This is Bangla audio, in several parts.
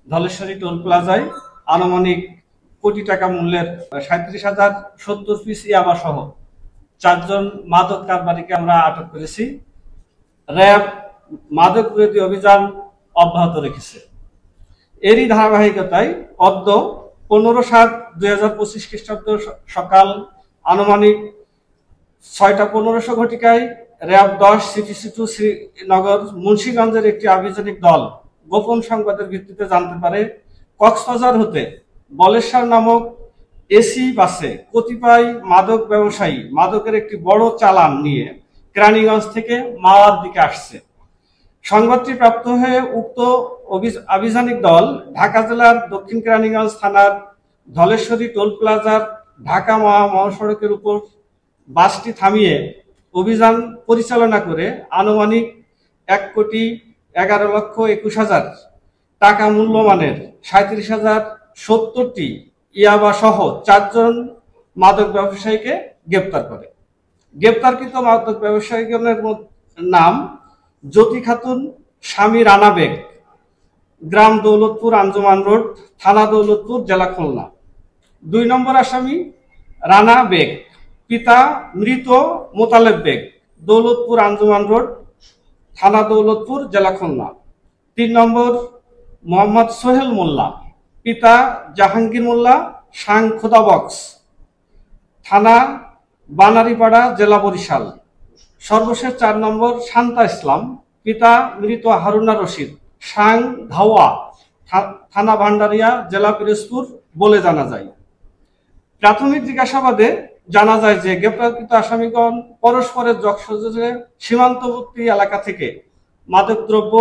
ধলেশ্বরী টোল প্লাজায় আনুমানিক কোটি টাকা মূল্যের 37,070 পিস ইয়াবা সহ 4 জন মাদক কারবারিকে আমরা আটক করেছি। র্যাব মাদক বিরোধী অভিযান অব্যাহত রেখেছে। এরই ধারাবাহিকতায় অদ্য 15/7/2025 খ্রিস্টাব্দ সকাল আনুমানিক 6টা 15 ঘটিকায় র্যাব 10 CPC-2 শ্রীনগর মুন্সিগঞ্জের একটি আভিযানিক দল গোপন সংবাদের ভিত্তিতে জানতে পারে কক্সবাজার হতে বলেশ্বর নামক এসি বাসে কতিপয় মাদক ব্যবসায়ী মাদকের একটি বড় চালান নিয়ে কেরানীগঞ্জ থেকে মাওয়ার দিকে আসছে। সংবাদটি প্রাপ্ত হয়ে উক্ত আভিযানিক দল ঢাকা জেলার দক্ষিণ কেরানীগঞ্জ থানার ধলেশ্বরী টোল প্লাজার ঢাকা মহাসড়কের উপর বাসটি থামিয়ে অভিযান পরিচালনা করে আনুমানিক 1,11,21,000 টাকা মূল্যমানের 37,070টি ইয়াবা সহ 4 জন মাদক ব্যবসায়ীকে গ্রেপ্তার করে। গ্রেপ্তারকৃত মাদক ব্যবসায়ীগণের নাম জ্যোতি খাতুন, স্বামী রানা বেগ, গ্রাম দৌলতপুর, আঞ্জুমান রোড, থানা দৌলতপুর, জেলা খুলনা। 2 নম্বর আসামি রানা বেগ, পিতা মৃত মোতালেব বেগ, দৌলতপুর, আঞ্জুমান রোড, থানা দৌলতপুর, জেলা খুলনা। 3 নম্বর মোহাম্মদ সোহেল মোল্লা, পিতা জাহাঙ্গীর মোল্লা, সাং খোদাবক্স, থানা বানারীপাড়া, জেলা বরিশাল। সর্বশেষ 4 নম্বর শান্তা ইসলাম, পিতা মৃত হারুনা রশিদ, সাং ধাওয়া, থানা ভান্ডারিয়া, জেলা পিরোজপুর বলে জানা যায়। প্রাথমিক জিজ্ঞাসাবাদে জানা যায় যে গ্রেপ্তারকৃত আসামিগণ পরস্পরের যোগসাজশে সীমান্তবর্তী এলাকা থেকে মাদকদ্রব্য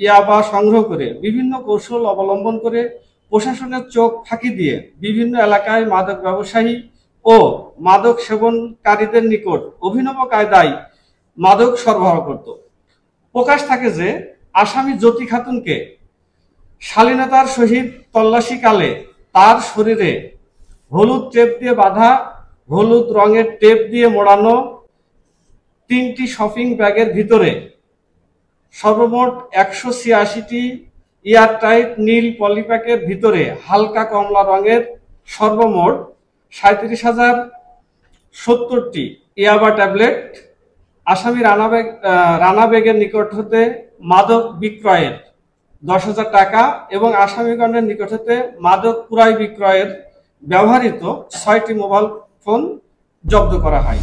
ইয়াবা সংগ্রহ করে বিভিন্ন কৌশল অবলম্বন করে প্রশাসনের চোখ ফাঁকি দিয়ে বিভিন্ন এলাকায় মাদক ব্যবসায়ী ও মাদক সেবনকারীদের নিকট অভিনব কায়দায় মাদক সরবরাহ করত। প্রকাশ থাকে যে আসামি জ্যোতি খাতুনকে শালীনতার সহিত তল্লাশিকালে তার শরীরে হলুদ টেপ দিয়ে বাঁধা, হলুদ রঙের টেপ দিয়ে মোড়ানো 3টি শপিং ব্যাগের ভিতরে সর্বমোট 186টি এয়ারটাইট নীল পলিপ্যাকের ভিতরে হালকা কমলা রঙের সর্বমোট 37,070টি ইয়াবা ট্যাবলেট, আসামি রানা বেগের নিকট হতে মাদক বিক্রয়ের 10,000 টাকা এবং আসামিগণের নিকট হতে মাদক ক্রয় বিক্রয়ের ব্যবহৃত 6টি মোবাইল ফোন জব্দ করা হয়।